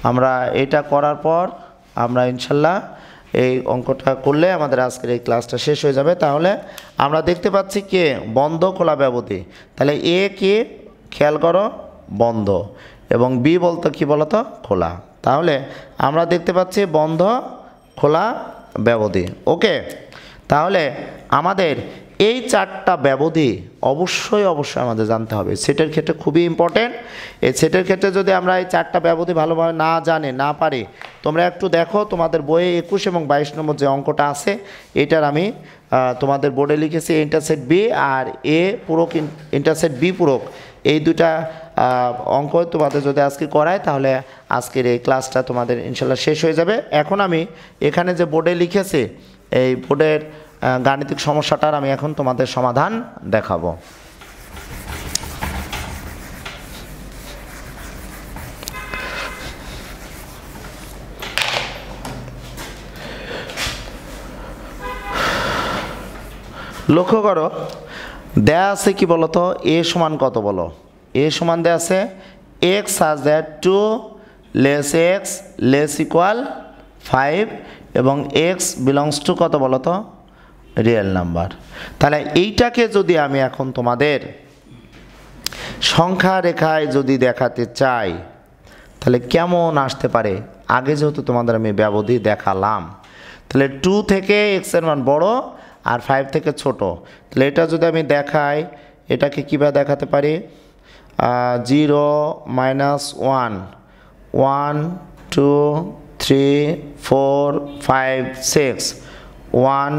Speaker 1: আমরা এটা করার পর আমরা ইনশাল্লাহ এই অঙ্কটা করলে আমাদের আজকের এই ক্লাসটা শেষ হয়ে যাবে। তাহলে আমরা দেখতে পাচ্ছি কে বন্ধ খোলা ব্যবধি, তাহলে এ কে খেয়াল করো বন্ধ এবং বি বলতো কি বলতো খোলা, তাহলে আমরা দেখতে পাচ্ছি বন্ধ খোলা ব্যবধি। ওকে, তাহলে আমাদের এই চারটা ব্যবধি অবশ্যই আমাদের জানতে হবে। সেটের ক্ষেত্রে খুবই ইম্পর্টেন্ট। এই সেটের ক্ষেত্রে যদি আমরা এই চারটা ব্যবধি ভালোভাবে না জানি না পারি, তোমরা একটু দেখো তোমাদের বইয়ে 21 এবং 22 নম্বর যে অঙ্কটা আছে এটার আমি তোমাদের বোর্ডে লিখেছি ইন্টারসেক্ট বি আর এ পূরক ইন্টারসেক্ট বি পূরক, এই দুটা অঙ্ক তোমাদের যদি আজকে করায় তাহলে আজকের এই ক্লাসটা তোমাদের ইনশাল্লাহ শেষ হয়ে যাবে। এখন আমি এখানে যে বোর্ডে লিখেছি এই বোর্ডের গাণিতিক সমস্যাটার আমি এখন তোমাদের সমাধান দেখাবো। লক্ষ্য করো দেয়া আছে কি বলতো এ সমান কত বলো, এ সমান দেয়া আছে x such that 2 less x less equal 5 এবং x belongs to কত বলতো রিয়েল নাম্বার। তাহলে এইটাকে যদি আমি এখন তোমাদের সংখ্যা রেখায় যদি দেখাতে চাই তাহলে কেমন আসতে পারে, আগে যেহেতু তোমাদের আমি ব্যবধি দেখালাম, তাহলে 2 থেকে x এর মান বড় আর 5 থেকে ছোট, তাহলে এটা যদি আমি দেখাই এটাকে কীভাবে দেখাতে পারি 0 -1 1 2 3 4 5 6 1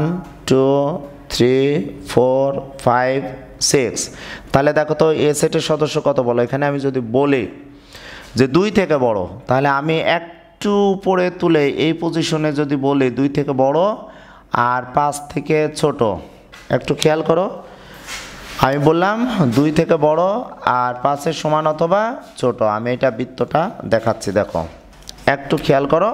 Speaker 1: 2 3 4 5 6। তাহলে দেখো তো এ সেটের সদস্য কত বলো, এখানে আমি যদি বলি যে 2 থেকে বড়, তাহলে আমি একটু উপরে তুলে এই পজিশনে যদি বলি 2 থেকে বড় আর 5 থেকে ছোট, একটু খেয়াল করো আমি বললাম 2 থেকে বড় আর 5-এর সমান অথবা ছোট, আমি এটা বৃত্তটা দেখাচ্ছি দেখো একটু খেয়াল করো।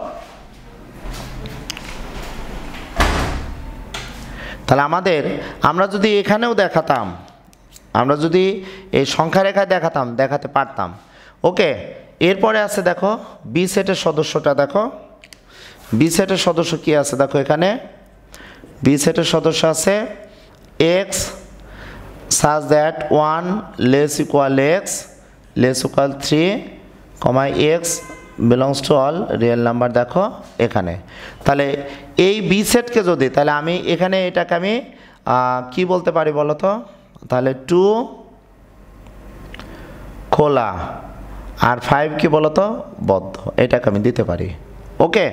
Speaker 1: তাহলে আমরা যদি এখানেও দেখাতাম, আমরা যদি এই সংখ্যা রেখায় দেখাতে পারতাম। ওকে, এরপরে আছে দেখো বি সেটের সদস্যটা দেখো, বি সেটের সদস্য কি আছে দেখো, এখানে বি সেটের সদস্য আছে x such that 1 less equal x less equal 3, x belongs to all real number দেখো এখানে। তাহলে এই বি সেটকে যদি তাহলে আমি এখানে এটাকে আমি কি বলতে পারি বলো তো, তাহলে 2 খোলা আর 5 কি বলো তো বদ্ধ, এটাকে আমি দিতে পারি। ওকে,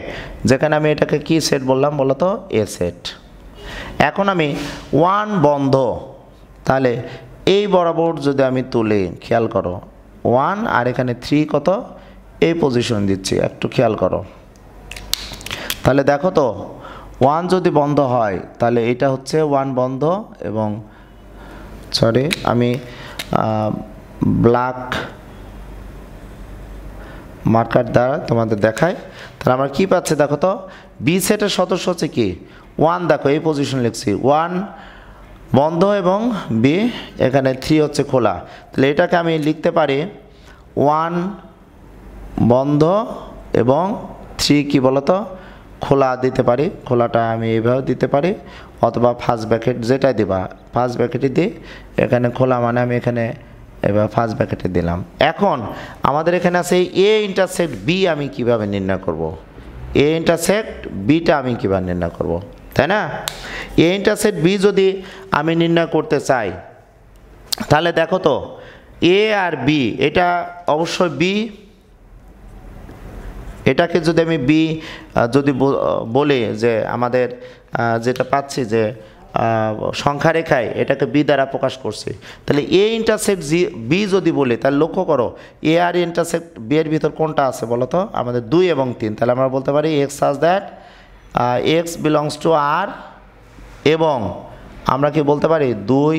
Speaker 1: যেখানে আমি এটাকে কি সেট বললাম বলো তো এ সেট। এখন আমি 1 বন্ধ, তাহলে এই বরাবর যদি আমি তুলি খেয়াল করো 1 আর এখানে 3 কত এই পজিশন দিচ্ছি একটু খেয়াল করো, তাহলে দেখো তো 1 যদি বন্ধ হয় তাহলে এটা হচ্ছে 1 বন্ধ এবং সরি আমি ব্ল্যাক মার্কার দ্বারা তোমাদের দেখাই। তাহলে আমরা কি পাচ্ছি দেখো তো বি সেটের সদস্য হচ্ছে কি 1, দেখো এই পজিশন লিখছি 1 বন্ধ এবং বি এখানে 3 হচ্ছে খোলা, তাহলে এটাকে আমি লিখতে পারি 1 বন্ধ এবং 3 কি বলতো খোলা দিতে পারি, খোলাটা আমি এইভাবে দিতে পারি অথবা ফার্স্ট ব্র্যাকেট যেটাই দিবা ফার্স্ট ব্র্যাকেটই দিই, এখানে খোলা মানে আমি এখানে এবার ফার্স্ট ব্র্যাকেটে দিলাম। এখন আমাদের এখানে আছে এ ইন্টারসেক্ট বি, আমি কিভাবে নির্ণয় করব, এ ইন্টারসেক্ট বিটা আমি কিভাবে নির্ণয় করব, তাই না? এ ইন্টারসেক্ট বি যদি আমি নির্ণয় করতে চাই তাহলে দেখো তো এ আর বি এটা অবশ্যই বি, এটাকে যদি আমি বি যদি বলি যে আমাদের যেটা পাচ্ছি যে সংখ্যা রেখায় এটাকে বি দ্বারা প্রকাশ করছি, তাহলে এ ইন্টারসেক্ট বি যদি বলি তাহলে লক্ষ্য করো এ আর ইন্টারসেক্ট বি এর ভিতর কোনটা আছে বলো তো আমাদের 2 এবং 3, তাহলে আমরা বলতে পারি x such that x belongs to r এবং আমরা কি বলতে পারি 2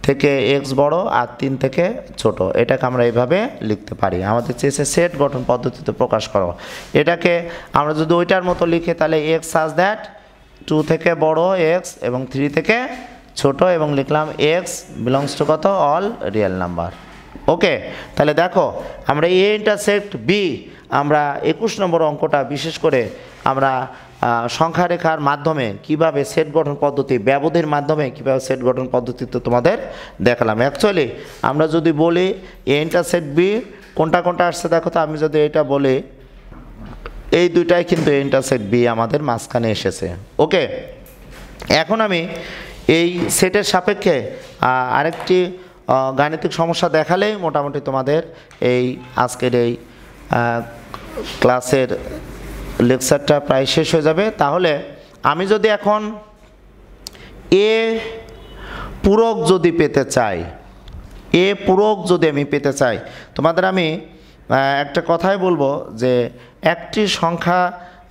Speaker 1: থেকে x বড় আর 3 থেকে ছোট, এটাকে আমরা এইভাবে লিখতে পারি। আমাদের চেয়েছে সেট গঠন পদ্ধতিতে প্রকাশ করো, এটাকে আমরা যদি ওইটার মতো লিখি তাহলে x such that 2 থেকে বড় x এবং 3 থেকে ছোট এবং লিখলাম এক্স বিলংস টু কত অল রিয়েল নাম্বার। ওকে, তাহলে দেখো আমরা এ ইন্টারসেক্ট বি আমরা 21 নম্বর অঙ্কটা বিশেষ করে আমরা সংখ্যা রেখার মাধ্যমে কিভাবে সেট গঠন পদ্ধতি, ব্যবধির মাধ্যমে কিভাবে সেট গঠন পদ্ধতিতে তোমাদের দেখালাম। অ্যাকচুয়ালি আমরা যদি বলি এ ইন্টারসেক্ট বি কোনটা কোনটা আসছে দেখো তো, আমি যদি এটা বলি এই দুইটাই কিন্তু এ ইন্টারসেক্ট বি আমাদের মাঝখানে এসেছে। ওকে, এখন আমি এই সেটের সাপেক্ষে আরেকটি গাণিতিক সমস্যা দেখালেই মোটামুটি তোমাদের এই আজকের এই ক্লাসের লেকচারটা প্রায় শেষ হয়ে যাবে। তাহলে আমি যদি এখন এ পূরক যদি পেতে চাই, এ পূরক যদি আমি পেতে চাই, তোমাদের আমি একটা কথাই বলবো যে একটি সংখ্যা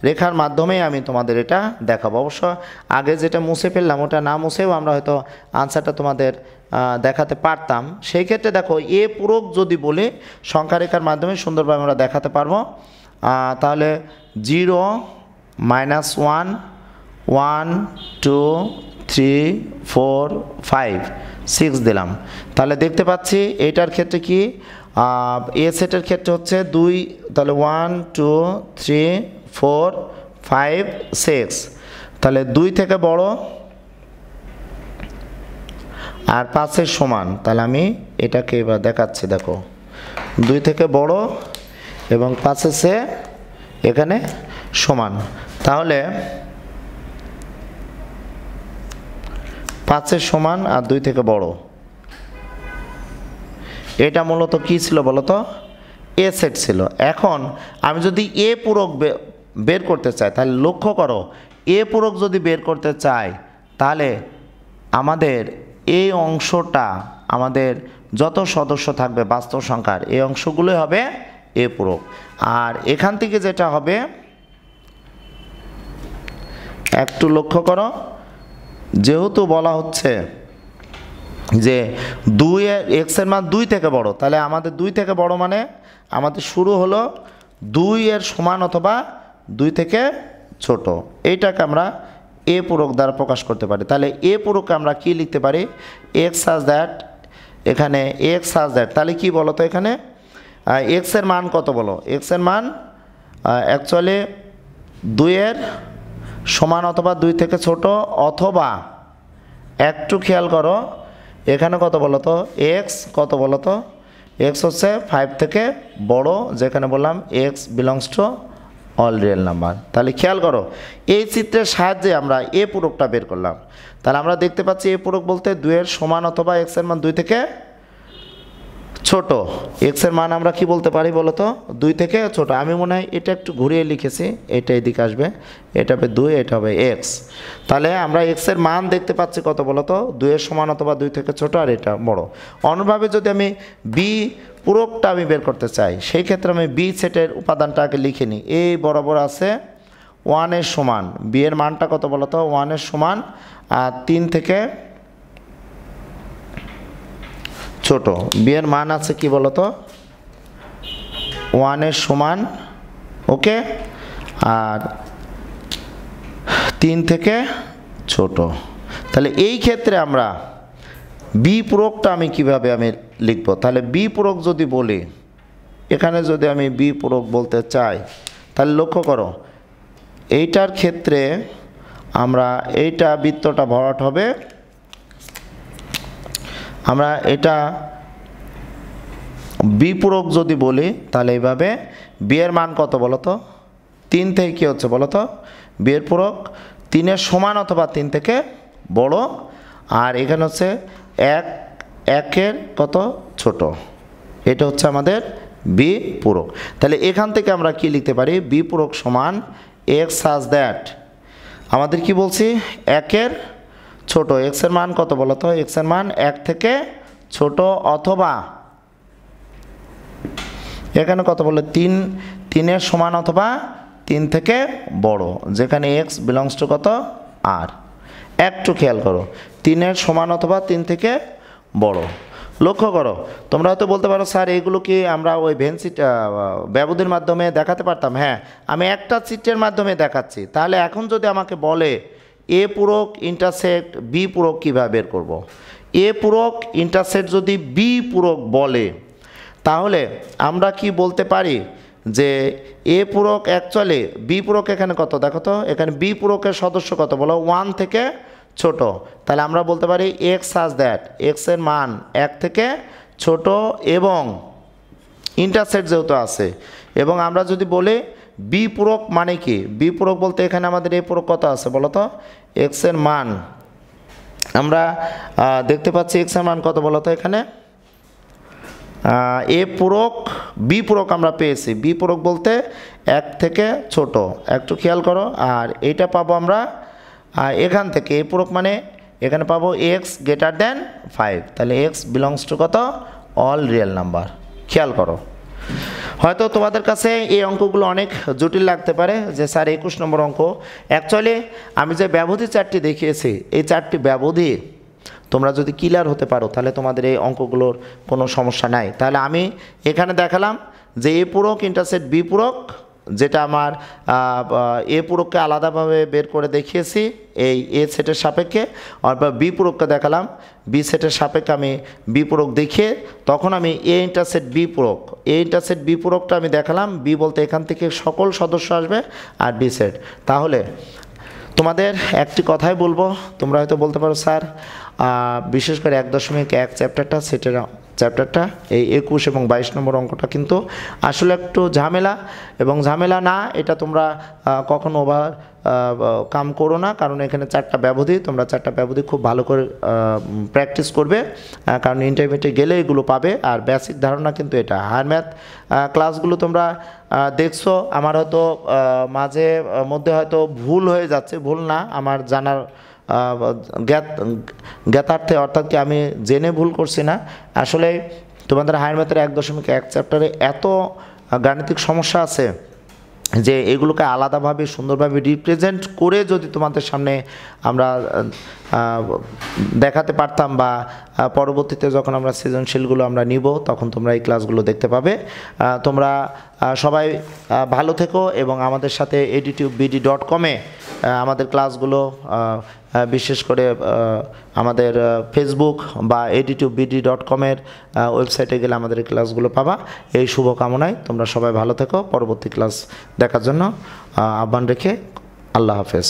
Speaker 1: রেখার মাধ্যমেই আমি তোমাদের এটা দেখাবো। অবশ্য আগে যেটা মুছে ফেললাম ওটা না মুছেও আমরা হয়তো আনসারটা তোমাদের দেখাতে পারতাম। সেই ক্ষেত্রে দেখো এ পূরক যদি বলি সংখ্যা রেখার মাধ্যমে সুন্দরভাবে আমরা দেখাতে পারবো। তাহলে 0 -1 1 2 3 4 5 6 দিলাম। তাহলে দেখতে পাচ্ছি এটার ক্ষেত্রে কি এ সেটের ক্ষেত্রে হচ্ছে 2, তাহলে 1 2 3 4 5 6, তাহলে 2 থেকে বড় আর 5-এর সমান। তাহলে আমি এটাকে এবার দেখাচ্ছি, দেখো 2 থেকে বড় এবং 5-এর চেয়ে এখানে সমান। তাহলে 5-এর সমান আর 2 থেকে বড়, এটা মূলত কি ছিল বলতো, এ সেট ছিল। এখন আমি যদি এ পূরক বের করতে চাই, তাহলে লক্ষ্য করো এ পূরক যদি বের করতে চাই তাহলে আমাদের এই অংশটা, আমাদের যত সদস্য থাকবে বাস্তব সংখ্যার এই অংশগুলোই হবে এ পূরক। আর এখান থেকে যেটা হবে একটু লক্ষ্য করো, যেহেতু বলা হচ্ছে যে 2 এক্সের মান 2 থেকে বড়, তাহলে আমাদের 2 থেকে বড় মানে আমাদের শুরু হলো 2 এর সমান অথবা 2 থেকে ছোট। এইটাকে আমরা এ পূরক দ্বারা প্রকাশ করতে পারি। তাহলে এ পূরককে আমরা কি লিখতে পারি, এক্স সাজ দ্যাট, এখানে এক্স সাজ দ্যাট, তাহলে কি বলো তো এখানে এক্সের মান কত বলো, এক্সের মান অ্যাকচুয়ালি 2 এর সমান অথবা 2 থেকে ছোট, অথবা একটু খেয়াল করো এখানে কত বলো তো, এক্স কত বলো তো, এক্স হচ্ছে 5 থেকে বড়, যেখানে বললাম x belongs to all real number. তাহলে খেয়াল করো এই চিত্রের সাহায্যে আমরা এ পূরকটা বের করলাম। তাহলে আমরা দেখতে পাচ্ছি এ পূরক বলতে 2 এর সমান অথবা এক্সের মান 2 থেকে ছোট। এক্সের মান আমরা কি বলতে পারি বলো তো, 2 থেকে ছোট। আমি মনে হয় এটা একটু ঘুরিয়ে লিখেছি, এটা এদিকে আসবে, এটা হবে 2, এটা হবে এক্স। তাহলে আমরা এক্সের মান দেখতে পাচ্ছি কত বলো তো, 2 এর সমান অথবা 2 থেকে ছোট, আর এটা বড়। অন্যভাবে যদি আমি বি পূরকটা আমি বের করতে চাই, সেই ক্ষেত্রে আমি বি সেটের উপাদানটা আগে লিখে নিই। এই বরাবর আছে 1 এর সমান, বি এর মানটা কত বলো তো, 1 এর সমান আর 3 থেকে ছোট। বি এর মান আছে কি বলতো, 1 এর সমান, ওকে, আর 3 থেকে ছোট। তাহলে এই ক্ষেত্রে আমরা বি পূরকটা আমি কিভাবে আমি লিখব, তাহলে বি পূরক যদি বলি, এখানে যদি আমি বি পূরক বলতে চাই, তাহলে লক্ষ্য করো এইটার ক্ষেত্রে আমরা এইটা বৃত্তটা ভরাট হবে, আমরা এটা বি পূরক যদি বলি তাহলে এইভাবে বি এর মান কত বলো তো, 3 থেকে কী হচ্ছে বলো তো, বি এর পূরক 3 এর সমান অথবা 3 থেকে বড়, আর এখানে হচ্ছে 1 এর কত ছোট, এটা হচ্ছে আমাদের বি পূরক। তাহলে এখান থেকে আমরা কি লিখতে পারি, বি পূরক সমান এক্স সাজ দ্যাট, আমাদের কি বলছি 1 এর ছোট, এক্স এর মান কত বলো তো, এক্স এর মান 1 থেকে ছোট, অথবা এখানে কত বললো 3 এর সমান অথবা 3 থেকে বড়, যেখানে এক্স বিলংস টু কত আর। একটু খেয়াল করো 3 এর সমান অথবা 3 থেকে বড়। লক্ষ্য করো তোমরা হয়তো বলতে পারো স্যার এগুলো কি আমরা ওই ভেনসিট ব্যবধির মাধ্যমে দেখাতে পারতাম। হ্যাঁ, আমি একটা চিত্রের মাধ্যমে দেখাচ্ছি। তাহলে এখন যদি আমাকে বলে এ পূরক ইন্টারসেক্ট বি পূরক কীভাবে বের করব। এ পূরক ইন্টারসেক্ট যদি বি পূরক বলে তাহলে আমরা কি বলতে পারি যে এ পূরক অ্যাকচুয়ালি বি পূরক এখানে কত দেখো তো, এখানে বি পূরকের সদস্য কত বলো 1 থেকে ছোট, তাহলে আমরা বলতে পারি এক্স সাজ দ্যাট এক্সের মান 1 থেকে ছোট এবং ইন্টারসেক্ট যেহেতু আছে, এবং আমরা যদি বলি বি পূরক মানে কি, বি পূরক বলতে এখানে আমাদের এ পূরক কত আছে বলো তো, এক্সের মান আমরা দেখতে পাচ্ছি এক্সের মান কত বলো তো, এখানে এ পূরক বি পূরক আমরা পেয়েছি, বি পূরক বলতে 1 থেকে ছোট, একটু খেয়াল করো। আর এইটা পাবো আমরা এখান থেকে এ পূরক মানে এখানে পাবো এক্স গ্রেটার দেন 5, তাহলে এক্স বিলংস টু কত অল রিয়েল নাম্বার। খেয়াল করো, হয়তো তোমাদের কাছে এই অঙ্কগুলো অনেক জটিল লাগতে পারে যে স্যার 21 নম্বর অঙ্ক, অ্যাকচুয়ালি আমি যে ব্যবধি চারটি দেখিয়েছি এই চারটি ব্যবধি তোমরা যদি ক্লিয়ার হতে পারো তাহলে তোমাদের এই অঙ্কগুলোর কোনো সমস্যা নাই। তাহলে আমি এখানে দেখালাম যে এ পূরক ইন্টারসেক্ট বি পূরক, যেটা আমার এ পূরককে আলাদাভাবে বের করে দেখিয়েছি এই এ সেটের সাপেক্ষে, অথবা বি পূরককে দেখালাম বি সেটের সাপেক্ষে আমি বি পূরক দেখিয়ে তখন আমি এ ইন্টারসেক্ট বি পূরক, এ ইন্টারসেক্ট বি পূরকটা আমি দেখালাম, বি বলতে এখান থেকে সকল সদস্য আসবে আর বি সেট। তাহলে তোমাদের একটি কথাই বলবো, তোমরা হয়তো বলতে পারো স্যার বিশেষ করে 1.1 চ্যাপ্টারটা সেটের চ্যাপ্টারটা এই 21 এবং 22 নম্বর অঙ্কটা কিন্তু আসলে একটু ঝামেলা, এবং ঝামেলা না এটা তোমরা কখনো ওভার কাম করো না, কারণ এখানে 4টা ব্যবধি, তোমরা 4টা ব্যবধি খুব ভালো করে প্র্যাকটিস করবে, কারণ ইন্টারমিডিয়েটে গেলে এগুলো পাবে। আর বেসিক ধারণা কিন্তু এটা, হায়ার ম্যাথ ক্লাসগুলো তোমরা দেখছো, আমার হয়তো মাঝে মধ্যে হয়তো ভুল হয়ে যাচ্ছে, ভুল না আমার জানার জ্ঞাতার্থে, অর্থাৎ কি আমি জেনে ভুল করছি না, আসলে তোমাদের হায়ার ম্যাথের 1.1 চ্যাপ্টারে এত গাণিতিক সমস্যা আছে যে এগুলোকে আলাদাভাবে সুন্দরভাবে রিপ্রেজেন্ট করে যদি তোমাদের সামনে আমরা দেখাতে পারতাম বা পরবর্তীতে যখন আমরা সৃজনশীলগুলো আমরা নিব তখন তোমরা এই ক্লাসগুলো দেখতে পাবে। তোমরা সবাই ভালো থেকো এবং আমাদের সাথে editubebd.com-এ আমাদের ক্লাসগুলো বিশেষ করে আমাদের ফেসবুক বা editubebd.com-এর ওয়েবসাইটে গেলে আমাদের এই ক্লাসগুলো পাবা। এই শুভকামনায় তোমরা সবাই ভালো থেকো, পরবর্তী ক্লাস দেখার জন্য আহ্বান রেখে আল্লাহ হাফেজ।